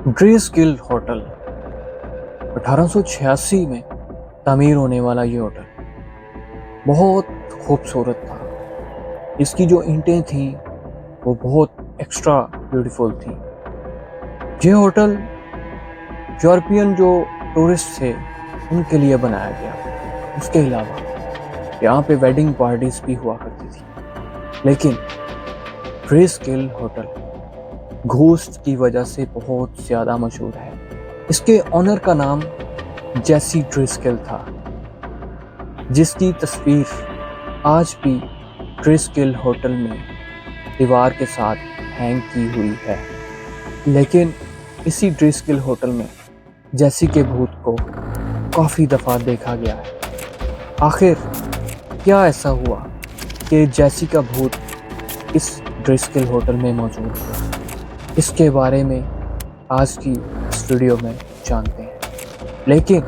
Grace guild hotel 1886 में तामीर होने वाला ये होटल बहुत खूबसूरत था। इसकी जो ईंटें थीं वो बहुत एक्स्ट्रा ब्यूटीफुल थी। ये होटल यूरोपियन जो टूरिस्ट थे उनके लिए बनाया गया। उसके अलावा यहाँ पे वेडिंग पार्टीज भी हुआ करती थी। लेकिन ग्रेस गिल्ड होटल घोस्ट की वजह से बहुत ज़्यादा मशहूर है। इसके ऑनर का नाम जेसी ड्रिस्किल था, जिसकी तस्वीर आज भी ड्रिस्किल होटल में दीवार के साथ हैंग की हुई है। लेकिन इसी ड्रिस्किल होटल में जेसी के भूत को काफ़ी दफ़ा देखा गया है। आखिर क्या ऐसा हुआ कि जेसी का भूत इस ड्रिस्किल होटल में मौजूद है? इसके बारे में आज की इस वीडियो में जानते हैं। लेकिन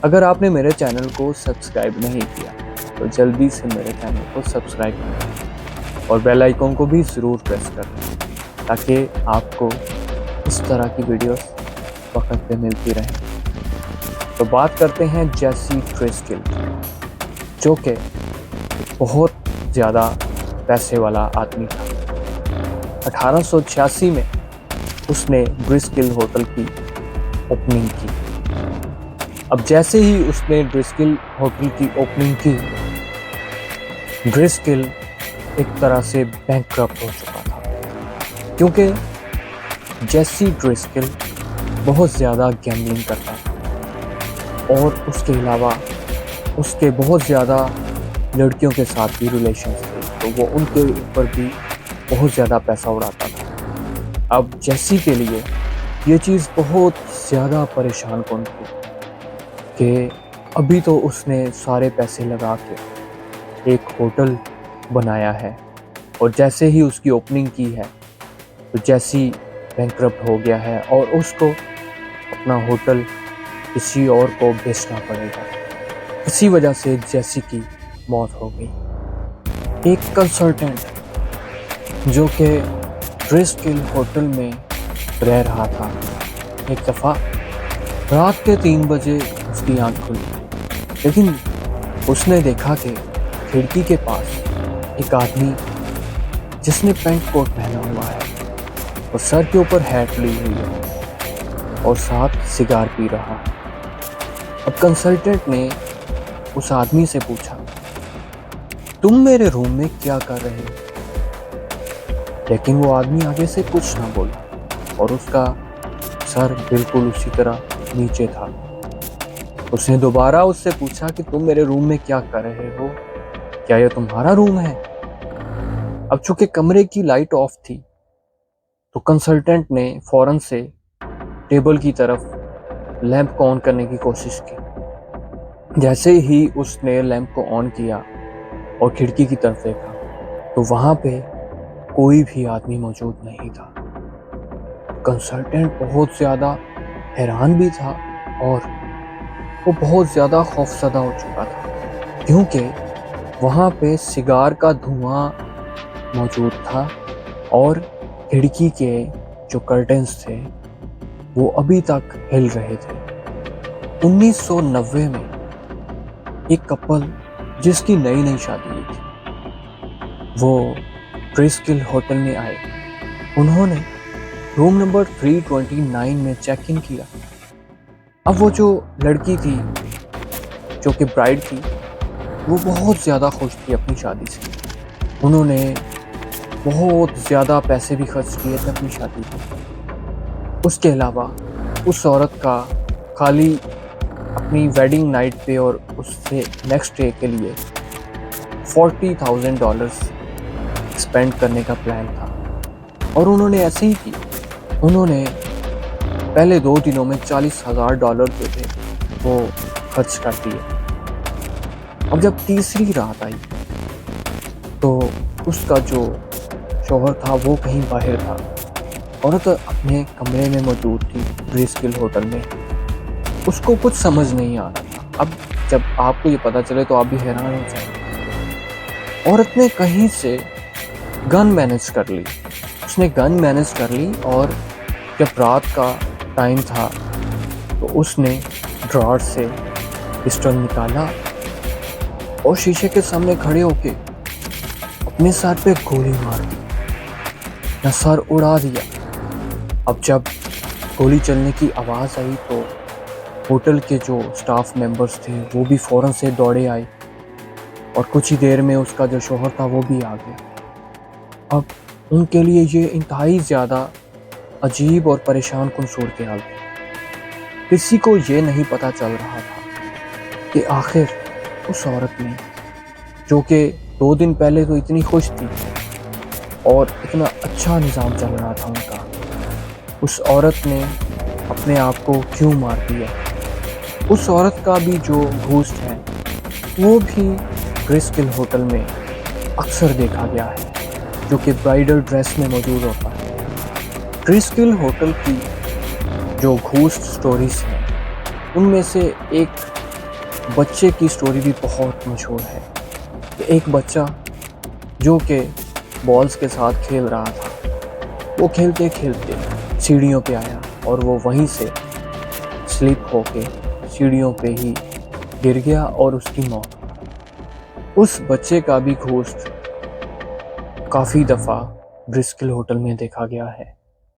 अगर आपने मेरे चैनल को सब्सक्राइब नहीं किया तो जल्दी से मेरे चैनल को सब्सक्राइब करें और बेल आइकन को भी ज़रूर प्रेस करें ताकि आपको इस तरह की वीडियोस वक्त पे मिलती रहे। तो बात करते हैं जेसी ड्रिस्किल, जो कि बहुत ज़्यादा पैसे वाला आदमी था। 1886 में उसने ड्रिस्किल होटल की ओपनिंग की। अब जैसे ही उसने ड्रिस्किल होटल की ओपनिंग की, ड्रिस्किल एक तरह से बैंकक्रप्ट हो चुका था, क्योंकि जेसी ड्रिस्किल बहुत ज़्यादा गैम्बलिंग करता था और उसके अलावा उसके बहुत ज़्यादा लड़कियों के साथ भी रिलेशंस थे, तो वो उनके ऊपर भी बहुत ज़्यादा पैसा उड़ाता था। अब जेसी के लिए ये चीज़ बहुत ज़्यादा परेशान कौन थी कि अभी तो उसने सारे पैसे लगा के एक होटल बनाया है और जैसे ही उसकी ओपनिंग की है तो जेसी बैंकक्रप्ट हो गया है और उसको अपना होटल किसी और को बेचना पड़ेगा। इसी वजह से जेसी की मौत हो गई। एक कंसल्टेंट जो कि ड्रिस्किल होटल में रह रहा था, एक दफ़ा रात के 3 बजे उसकी आँख खुली, लेकिन उसने देखा कि खिड़की के पास एक आदमी जिसने पेंट कोट पहना हुआ है और सर के ऊपर हैट ली हुई है और साथ सिगार पी रहा है। अब कंसल्टेंट ने उस आदमी से पूछा, तुम मेरे रूम में क्या कर रहे हो? लेकिन वो आदमी आगे से कुछ ना बोला और उसका सर बिल्कुल उसी तरह नीचे था। उसने दोबारा उससे पूछा कि तुम मेरे रूम में क्या कर रहे हो? क्या यह तुम्हारा रूम है? अब चूंकि कमरे की लाइट ऑफ थी तो कंसल्टेंट ने फौरन से टेबल की तरफ लैंप को ऑन करने की कोशिश की। जैसे ही उसने लैंप को ऑन किया और खिड़की की तरफ देखा तो वहां पे कोई भी आदमी मौजूद नहीं था। कंसल्टेंट बहुत ज़्यादा हैरान भी था और वो बहुत ज़्यादा खौफजदा हो चुका था, क्योंकि वहाँ पे सिगार का धुआं मौजूद था और खिड़की के जो कर्टेंस थे वो अभी तक हिल रहे थे। 1990 में एक कपल जिसकी नई नई शादी हुई थी वो ड्रिस्किल होटल में आए। उन्होंने रूम नंबर 329 में चेक इन किया। अब वो जो लड़की थी जो कि ब्राइड थी वो बहुत ज़्यादा खुश थी अपनी शादी से। उन्होंने बहुत ज़्यादा पैसे भी खर्च किए थे अपनी शादी पर। उसके अलावा उस औरत का खाली अपनी वेडिंग नाइट पे और उससे नेक्स्ट डे के लिए $40,000 स्पेंड करने का प्लान था और उन्होंने ऐसे ही की। उन्होंने पहले 2 दिनों में $40,000 जो थे वो खर्च कर दिए। अब जब तीसरी रात आई तो उसका जो शौहर था वो कहीं बाहर था, औरत अपने कमरे में मौजूद थी ड्रिस्किल होटल में। उसको कुछ समझ नहीं आ रहा था। अब जब आपको ये पता चले तो आप भी हैरान हो जाएंगे। औरत ने कहीं से गन मैनेज कर ली। उसने गन मैनेज कर ली और जब रात का टाइम था तो उसने ड्रॉअर से पिस्टल निकाला और शीशे के सामने खड़े होके अपने सर पे गोली मार दी या सर उड़ा दिया। अब जब गोली चलने की आवाज़ आई तो होटल के जो स्टाफ मेंबर्स थे वो भी फ़ौरन से दौड़े आए और कुछ ही देर में उसका जो शौहर था वो भी आ गया। अब उनके लिए ये इंतहाई ज़्यादा अजीब और परेशान कुन सूरत हाल थी। किसी को ये नहीं पता चल रहा था कि आखिर उस औरत ने, जो कि 2 दिन पहले तो इतनी खुश थी और इतना अच्छा निज़ाम चल रहा था उनका, उस औरत ने अपने आप को क्यों मार दिया। उस औरत का भी जो घोस्ट है वो भी ग्रेस्किल होटल में अक्सर देखा गया है, जो कि ब्राइडल ड्रेस में मौजूद होता है। ग्रेस्किल होटल की जो घोस्ट स्टोरीज हैं उनमें से एक बच्चे की स्टोरी भी बहुत मशहूर है। एक बच्चा जो कि बॉल्स के साथ खेल रहा था, वो खेलते खेलते सीढ़ियों पे आया और वो वहीं से स्लिप होके सीढ़ियों पे ही गिर गया और उसकी मौत हो गई। उस बच्चे का भी घोस्ट काफ़ी दफ़ा ब्रिस्किल होटल में देखा गया है।